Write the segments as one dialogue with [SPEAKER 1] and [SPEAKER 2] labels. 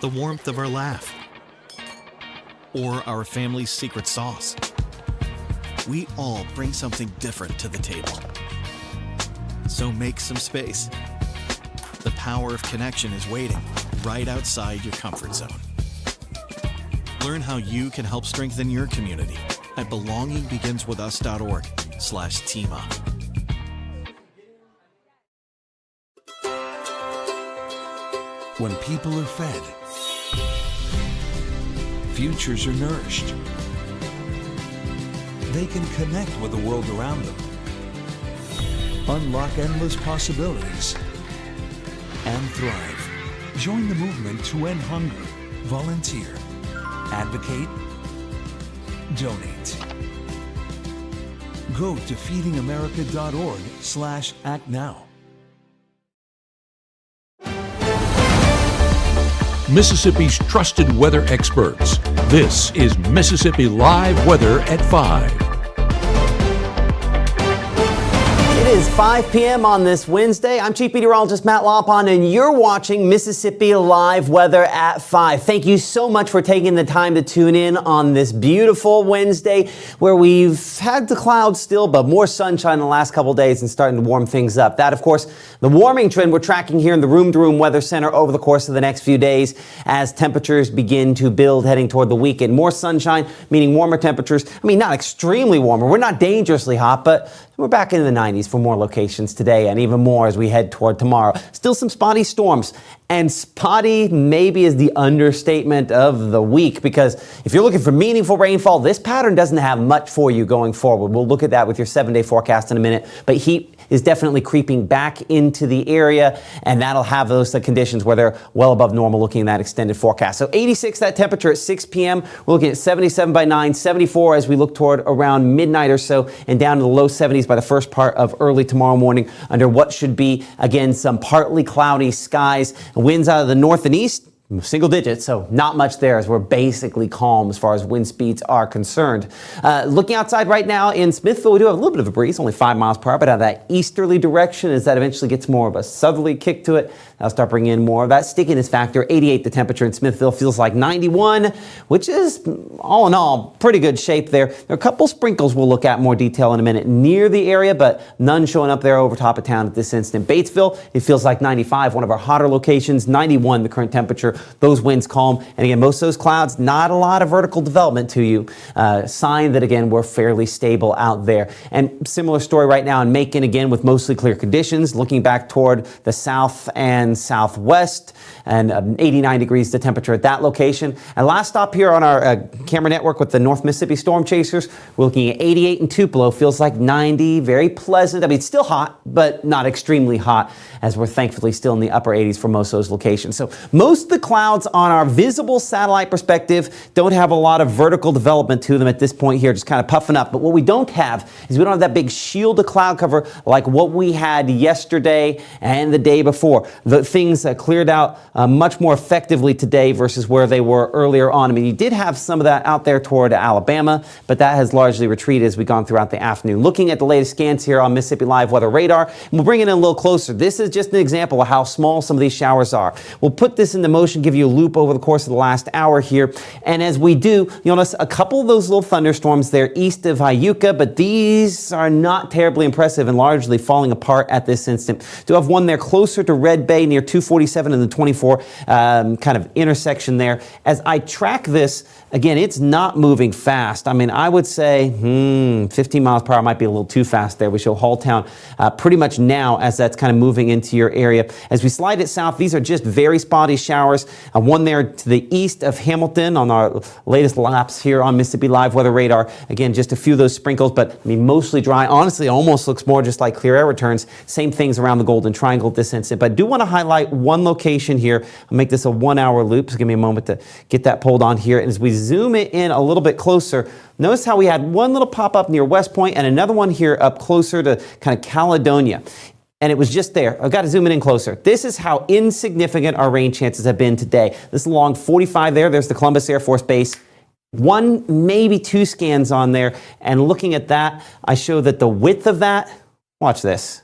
[SPEAKER 1] the warmth of our laugh, or our family's secret sauce. We all bring something different to the table. So make some space. The power of connection is waiting right outside your comfort zone. Learn how you can help strengthen your community at belongingbeginswithus.org/teamup.
[SPEAKER 2] When people are fed, futures are nourished. They can connect with the world around them, unlock endless possibilities, and thrive. Join the movement to end hunger. Volunteer. Advocate. Donate. Go to feedingamerica.org/actnow.
[SPEAKER 3] Mississippi's trusted weather experts. This is Mississippi Live Weather at 5.
[SPEAKER 4] It is 5 p.m. on this Wednesday. I'm Chief Meteorologist Matt Loppon, and you're watching Mississippi Live Weather at 5. Thank you so much for taking the time to tune in on this beautiful Wednesday where we've had the clouds still, but more sunshine in the last couple days and starting to warm things up. That, of course, the warming trend we're tracking here in the Room to Room Weather Center over the course of the next few days as temperatures begin to build heading toward the weekend. More sunshine, meaning warmer temperatures. I mean, not extremely warmer. We're not dangerously hot, but we're back into the 90s for more locations today and even more as we head toward tomorrow. Still some spotty storms, and spotty maybe is the understatement of the week, because if you're looking for meaningful rainfall, this pattern doesn't have much for you going forward. We'll look at that with your 7-day forecast in a minute, but heat is definitely creeping back into the area, and that'll have those conditions where they're well above normal looking in that extended forecast. So 86 that temperature at 6 p.m. We're looking at 77 by 9, 74 as we look toward around midnight or so, and down to the low 70s by the first part of early tomorrow morning under what should be, again, some partly cloudy skies. Winds out of the north and east, single digits, so not much there as we're basically calm as far as wind speeds are concerned. Looking outside right now in Smithville, we do have a little bit of a breeze, only 5 miles per hour, but out of that easterly direction as that eventually gets more of a southerly kick to it, that'll start bringing in more of that stickiness factor. 88 the temperature in Smithville, feels like 91, which is all in all pretty good shape there. There are a couple sprinkles we'll look at more detail in a minute near the area, but none showing up there over top of town at this instant. Batesville, it feels like 95, one of our hotter locations, 91 the current temperature. Those winds calm, and again, most of those clouds, not a lot of vertical development to you. Sign that, again, we're fairly stable out there. And similar story right now in Macon, again, with mostly clear conditions, looking back toward the south and southwest, and 89 degrees the temperature at that location. And last stop here on our camera network with the North Mississippi Storm Chasers, we're looking at 88 in Tupelo, feels like 90, very pleasant. I mean, it's still hot, but not extremely hot, as we're thankfully still in the upper 80s for most of those locations. So most of the clouds on our visible satellite perspective don't have a lot of vertical development to them at this point here, just kind of puffing up. But what we don't have is we don't have that big shield of cloud cover like what we had yesterday and the day before. The things cleared out much more effectively today versus where they were earlier on. I mean, you did have some of that out there toward Alabama, but that has largely retreated as we've gone throughout the afternoon. Looking at the latest scans here on Mississippi Live Weather Radar, and we'll bring it in a little closer. This is just an example of how small some of these showers are. We'll put this into motion, give you a loop over the course of the last hour here. And as we do, you'll notice a couple of those little thunderstorms there east of Iuka, but these are not terribly impressive and largely falling apart at this instant. Do have one there closer to Red Bay near 247 and the 24 kind of intersection there. As I track this, again, it's not moving fast. I mean, I would say 15 miles per hour might be a little too fast there. We show Halltown pretty much now as that's kind of moving into your area. As we slide it south, these are just very spotty showers. One there to the east of Hamilton on our latest laps here on Mississippi Live Weather Radar. Again, just a few of those sprinkles, but I mean, mostly dry. Honestly, almost looks more just like clear air returns. Same things around the Golden Triangle at this instant. But I do want to highlight one location here. I'll make this a 1-hour loop, so give me a moment to get that pulled on here. And as we zoom it in a little bit closer, notice how we had one little pop-up near West Point and another one here up closer to kind of Caledonia. And it was just there. I've got to zoom it in closer. This is how insignificant our rain chances have been today. This is along 45 there. There's the Columbus Air Force Base. 1, maybe 2 scans on there. And looking at that, I show that the width of that, watch this.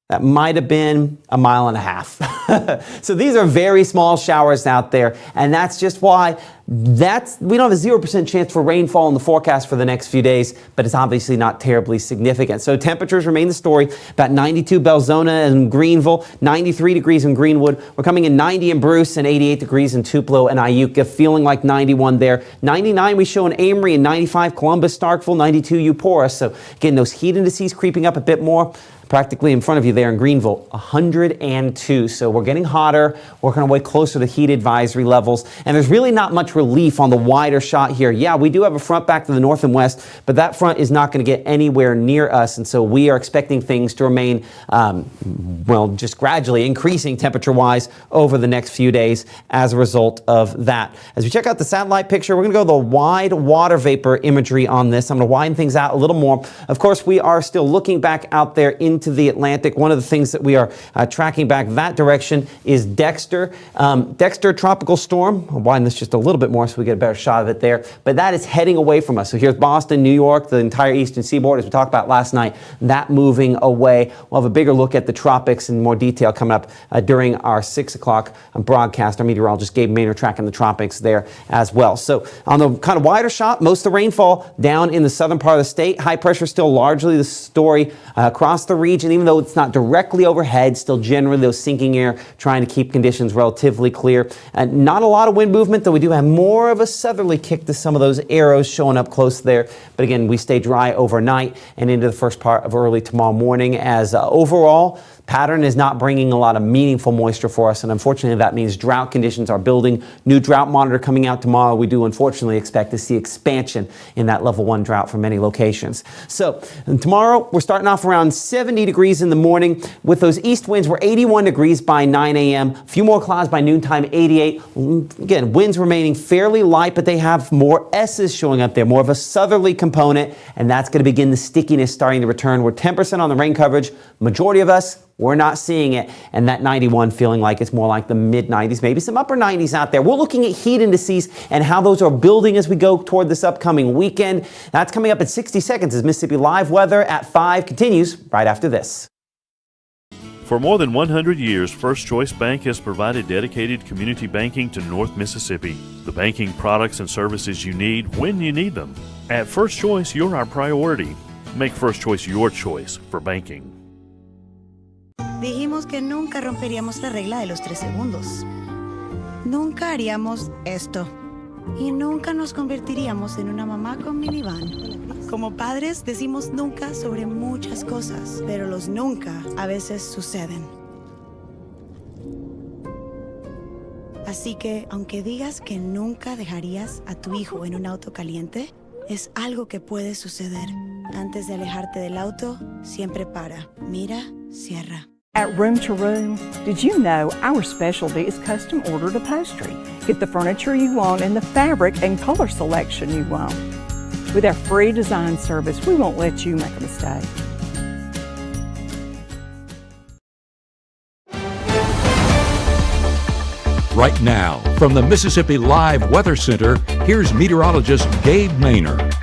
[SPEAKER 4] That might have been a mile and a half. So these are very small showers out there, and that's just why we don't have a 0% chance for rainfall in the forecast for the next few days, but it's obviously not terribly significant. So temperatures remain the story. About 92 Belzona and Greenville, 93 degrees in Greenwood. We're coming in 90 in Bruce and 88 degrees in Tupelo and Iuka, feeling like 91 there. 99 we show in Amory, and 95 Columbus, Starkville, 92 Eupora. So again, those heat indices creeping up a bit more. Practically in front of you there in Greenville, 102. So we're getting hotter, working our way closer to heat advisory levels, and there's really not much relief on the wider shot here. Yeah, we do have a front back to the north and west, but that front is not going to get anywhere near us, and so we are expecting things to remain, just gradually increasing temperature-wise over the next few days as a result of that. As we check out the satellite picture, we're going to go to the wide water vapor imagery on this. I'm going to widen things out a little more. Of course, we are still looking back out there into the Atlantic. One of the things that we are tracking back that direction is Dexter. Dexter tropical storm. I'll widen this just a little bit more so we get a better shot of it there. But that is heading away from us. So here's Boston, New York, the entire eastern seaboard, as we talked about last night, that moving away. We'll have a bigger look at the tropics in more detail coming up during our 6 o'clock broadcast. Our meteorologist Gabe Maynard tracking the tropics there as well. So on the kind of wider shot, most of the rainfall down in the southern part of the state. High pressure still largely the story across the region, even though it's not directly overhead, still generally those sinking air trying to keep conditions relatively clear. Not a lot of wind movement, though we do have more of a southerly kick to some of those arrows showing up close there. But again, we stay dry overnight and into the first part of early tomorrow morning, as overall pattern is not bringing a lot of meaningful moisture for us, and unfortunately that means drought conditions are building. New drought monitor coming out tomorrow. We do unfortunately expect to see expansion in that level 1 drought for many locations. So tomorrow we're starting off around 70 degrees in the morning with those east winds. We're 81 degrees by 9 a.m. A few more clouds by noontime, 88. Again, winds remaining fairly light, but they have more S's showing up there, more of a southerly component, and that's going to begin the stickiness starting to return. We're 10% on the rain coverage. Majority of us, we're not seeing it, and that 91 feeling like it's more like the mid-90s, maybe some upper 90s out there. We're looking at heat indices and how those are building as we go toward this upcoming weekend. That's coming up in 60 seconds as Mississippi Live Weather at 5 continues right after this.
[SPEAKER 5] For more than 100 years, First Choice Bank has provided dedicated community banking to North Mississippi. The banking products and services you need when you need them. At First Choice, you're our priority. Make First Choice your choice for banking.
[SPEAKER 6] Dijimos que nunca romperíamos la regla de los 3 segundos. Nunca haríamos esto. Y nunca nos convertiríamos en una mamá con minivan. Como padres decimos nunca sobre muchas cosas, pero los nunca a veces suceden. Así que, aunque digas que nunca dejarías a tu hijo en un auto caliente, es algo que puede suceder. Antes de alejarte del auto, siempre para, mira, cierra.
[SPEAKER 7] At Room to Room, did you know our specialty is custom ordered upholstery? Get the furniture you want and the fabric and color selection you want. With our free design service, we won't let you make a mistake.
[SPEAKER 3] Right now, from the Mississippi Live Weather Center, here's meteorologist Gabe Maynard.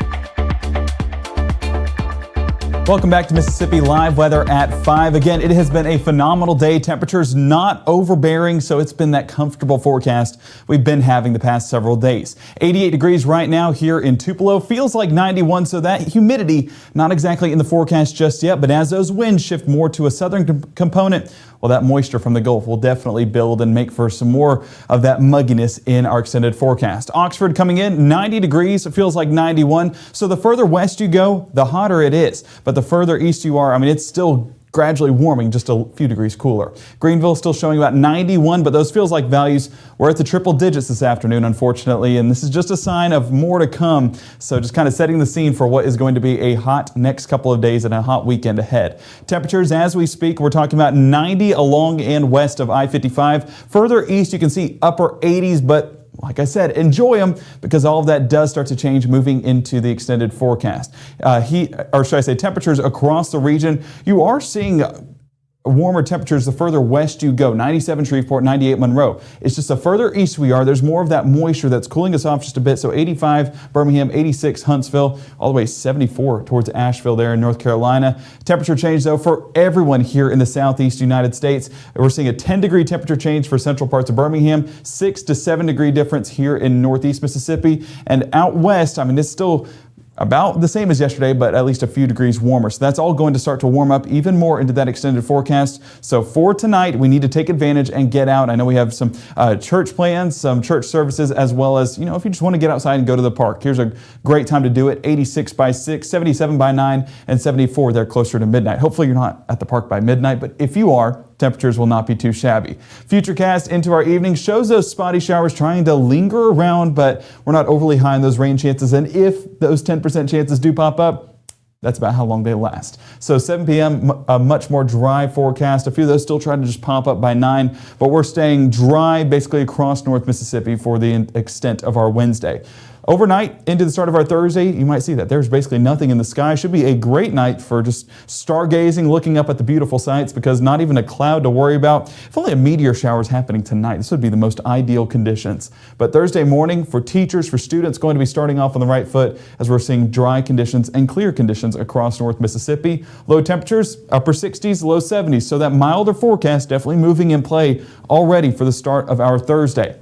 [SPEAKER 8] Welcome back to Mississippi Live Weather at 5. Again, it has been a phenomenal day. Temperatures not overbearing, so it's been that comfortable forecast we've been having the past several days. 88 degrees right now here in Tupelo. Feels like 91, so that humidity not exactly in the forecast just yet, but as those winds shift more to a southern component, well, that moisture from the Gulf will definitely build and make for some more of that mugginess in our extended forecast. Oxford coming in 90 degrees. It feels like 91. So the further west you go, the hotter it is. But the further east you are, I mean, it's still gradually warming, just a few degrees cooler. Greenville still showing about 91, but those feels like values were at the triple digits this afternoon, unfortunately, and this is just a sign of more to come. So just kind of setting the scene for what is going to be a hot next couple of days and a hot weekend ahead. Temperatures as we speak, we're talking about 90 along and west of I-55. Further east, you can see upper 80s, but like I said, enjoy them because all of that does start to change moving into the extended forecast. Temperatures across the region, you are seeing warmer temperatures the further west you go. 97 Shreveport, 98 Monroe. It's just the further east we are, there's more of that moisture that's cooling us off just a bit. So 85 Birmingham, 86 Huntsville, all the way 74 towards Asheville there in North Carolina. Temperature change though for everyone here in the southeast United States. We're seeing a 10-degree temperature change for central parts of Birmingham, 6 to 7 degree difference here in northeast Mississippi. And out west, I mean, it's still about the same as yesterday, but at least a few degrees warmer. So that's all going to start to warm up even more into that extended forecast. So for tonight, we need to take advantage and get out. I know we have some church plans, some church services, as well as, if you just want to get outside and go to the park, here's a great time to do it. 86 by 6, 77 by 9, and 74 there closer to midnight. Hopefully you're not at the park by midnight, but if you are, temperatures will not be too shabby. Futurecast into our evening shows those spotty showers trying to linger around, but we're not overly high on those rain chances. And if those 10% chances do pop up, that's about how long they last. So 7 p.m., a much more dry forecast. A few of those still trying to just pop up by 9, but we're staying dry basically across North Mississippi for the extent of our Wednesday. Overnight into the start of our Thursday, you might see that there's basically nothing in the sky. Should be a great night for just stargazing, looking up at the beautiful sights, because not even a cloud to worry about. If only a meteor shower is happening tonight, this would be the most ideal conditions. But Thursday morning for teachers, for students, going to be starting off on the right foot as we're seeing dry conditions and clear conditions across North Mississippi. Low temperatures, upper 60s, low 70s. So that milder forecast definitely moving in play already for the start of our Thursday.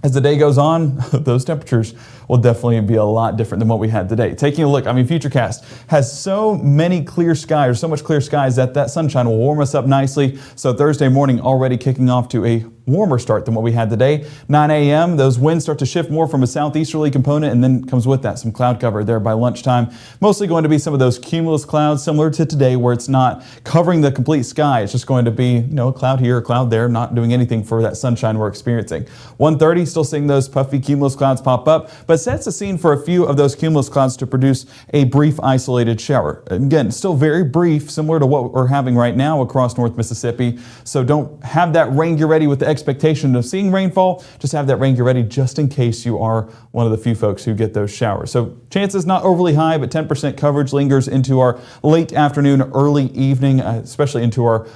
[SPEAKER 8] As the day goes on, those temperatures will definitely be a lot different than what we had today. Taking a look, Futurecast has so many clear skies, or so much clear skies that sunshine will warm us up nicely. So Thursday morning already kicking off to a warmer start than what we had today. 9 a.m., those winds start to shift more from a southeasterly component, and then comes with that some cloud cover there by lunchtime. Mostly going to be some of those cumulus clouds similar to today, where it's not covering the complete sky. It's just going to be, a cloud here, a cloud there, not doing anything for that sunshine we're experiencing. 1:30, still seeing those puffy cumulus clouds pop up, but sets the scene for a few of those cumulus clouds to produce a brief isolated shower. Again, still very brief, similar to what we're having right now across North Mississippi. So don't have that rain gear ready with the expectation of seeing rainfall. Just have that rain gear ready just in case you are one of the few folks who get those showers. So chances not overly high, but 10% coverage lingers into our late afternoon, early evening, especially into our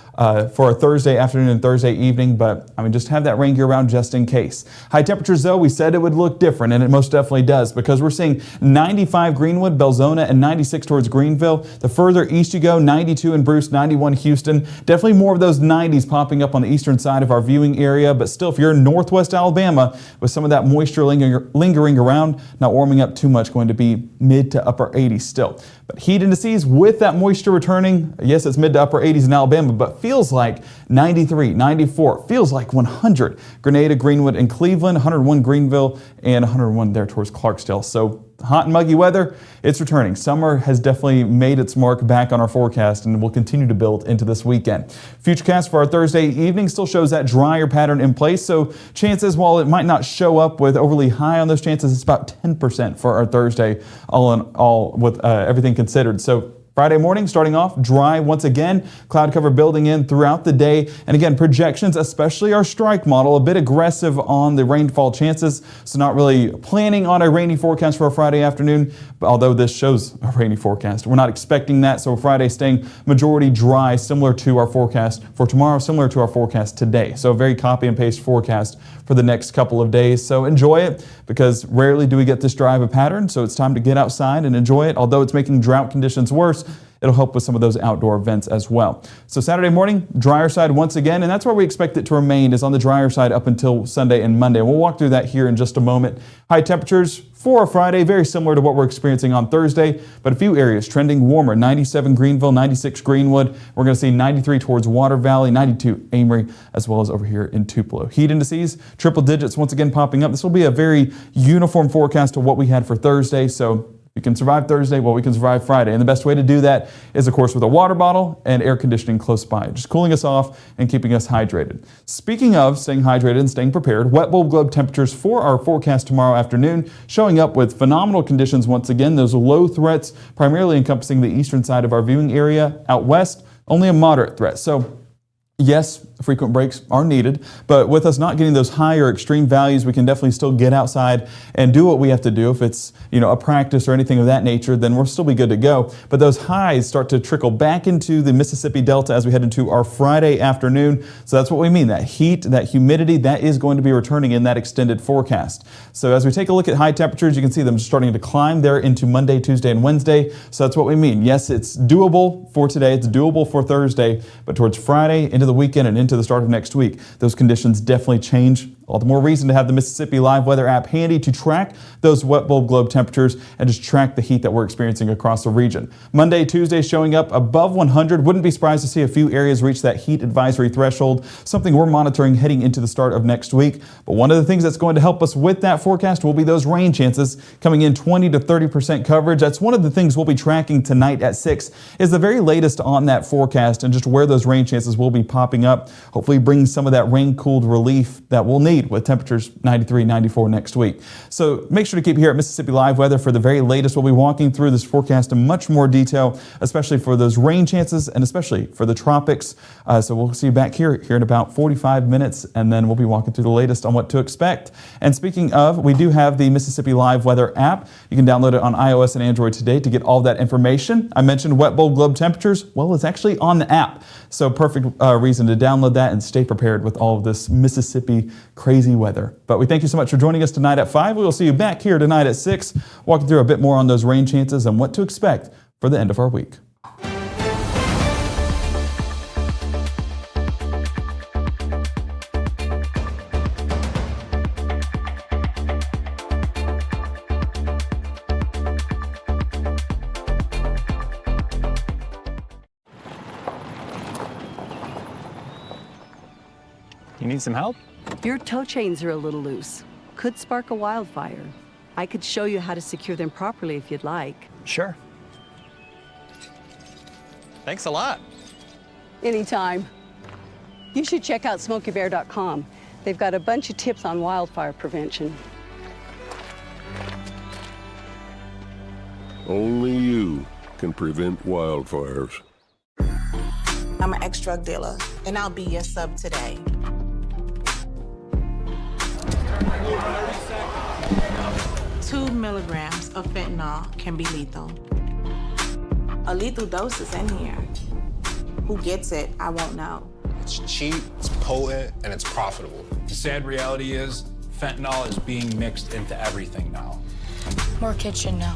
[SPEAKER 8] for our Thursday afternoon and Thursday evening. But just have that rain gear around just in case. High temperatures though, we said it would look different, and it most definitely does, because we're seeing 95 Greenwood, Belzona, and 96 towards Greenville. The further east you go, 92 in Bruce, 91 Houston. Definitely more of those 90s popping up on the eastern side of our viewing area, but still, if you're in northwest Alabama, with some of that moisture lingering around, not warming up too much, going to be mid to upper 80s still. But heat indices with that moisture returning, yes, it's mid to upper 80s in Alabama, but feels like 93, 94, feels like 100. Grenada, Greenwood, and Cleveland, 101 Greenville, and 101 there towards Clarksdale. So hot and muggy weather, it's returning. Summer has definitely made its mark back on our forecast and will continue to build into this weekend. Futurecast for our Thursday evening still shows that drier pattern in place, so chances, while it might not show up with overly high on those chances, it's about 10% for our Thursday, all in all, with everything considered. So Friday morning starting off dry once again, cloud cover building in throughout the day. And again, projections, especially our strike model, a bit aggressive on the rainfall chances. So not really planning on a rainy forecast for a Friday afternoon, although this shows a rainy forecast. We're not expecting that, so Friday staying majority dry, similar to our forecast for tomorrow, similar to our forecast today. So a very copy and paste forecast for the next couple of days. So enjoy it, because rarely do we get this dry of a pattern. So it's time to get outside and enjoy it. Although it's making drought conditions worse, it'll help with some of those outdoor events as well. So Saturday morning, drier side once again, and that's where we expect it to remain, is on the drier side up until Sunday and Monday. We'll walk through that here in just a moment. High temperatures for a Friday, very similar to what we're experiencing on Thursday, but a few areas trending warmer. 97 Greenville, 96 Greenwood. We're going to see 93 towards Water Valley, 92 Amory, as well as over here in Tupelo. Heat indices, triple digits once again popping up. This will be a very uniform forecast to what we had for Thursday, so we can survive Thursday, well, we can survive Friday. And the best way to do that is, of course, with a water bottle and air conditioning close by, just cooling us off and keeping us hydrated. Speaking of staying hydrated and staying prepared, wet bulb globe temperatures for our forecast tomorrow afternoon, showing up with phenomenal conditions once again. Those low threats primarily encompassing the eastern side of our viewing area. Out west, only a moderate threat. So yes, frequent breaks are needed, but with us not getting those high or extreme values, we can definitely still get outside and do what we have to do. If it's, a practice or anything of that nature, then we'll still be good to go. But those highs start to trickle back into the Mississippi Delta as we head into our Friday afternoon. So that's what we mean. That heat, that humidity, that is going to be returning in that extended forecast. So as we take a look at high temperatures, you can see them starting to climb there into Monday, Tuesday, and Wednesday. So that's what we mean. Yes, it's doable for today. It's doable for Thursday, but towards Friday, into the weekend, and into the start of next week, those conditions definitely change. All the more reason to have the Mississippi Live Weather app handy to track those wet bulb globe temperatures and just track the heat that we're experiencing across the region. Monday, Tuesday showing up above 100. Wouldn't be surprised to see a few areas reach that heat advisory threshold, something we're monitoring heading into the start of next week. But one of the things that's going to help us with that forecast will be those rain chances coming in 20 to 30% coverage. That's one of the things we'll be tracking tonight at 6 is the very latest on that forecast and just where those rain chances will be popping up. Hopefully bring some of that rain-cooled relief that we'll need with temperatures 93, 94 next week. So make sure to keep here at Mississippi Live Weather for the very latest. We'll be walking through this forecast in much more detail, especially for those rain chances and especially for the tropics. So we'll see you back here in about 45 minutes, and then we'll be walking through the latest on what to expect. And speaking of, we do have the Mississippi Live Weather app. You can download it on iOS and Android today to get all that information. I mentioned wet bulb globe temperatures. Well, it's actually on the app. So perfect reason to download that and stay prepared with all of this Mississippi crazy weather. But we thank you so much for joining us tonight at 5. We will see you back here tonight at 6, walking through a bit more on those rain chances and what to expect for the end of our week.
[SPEAKER 9] You need some help?
[SPEAKER 10] Your tow chains are a little loose. Could spark a wildfire. I could show you how to secure them properly if you'd like.
[SPEAKER 9] Sure. Thanks a lot.
[SPEAKER 10] Anytime. You should check out SmokeyBear.com. They've got a bunch of tips on wildfire prevention.
[SPEAKER 11] Only you can prevent wildfires.
[SPEAKER 12] I'm an ex-drug dealer, and I'll be your sub today. 2 milligrams of fentanyl can be lethal. A lethal dose is in here. Who gets it, I won't know.
[SPEAKER 13] It's cheap, it's potent, and it's profitable.
[SPEAKER 14] The sad reality is, fentanyl is being mixed into everything now.
[SPEAKER 15] More kids should know.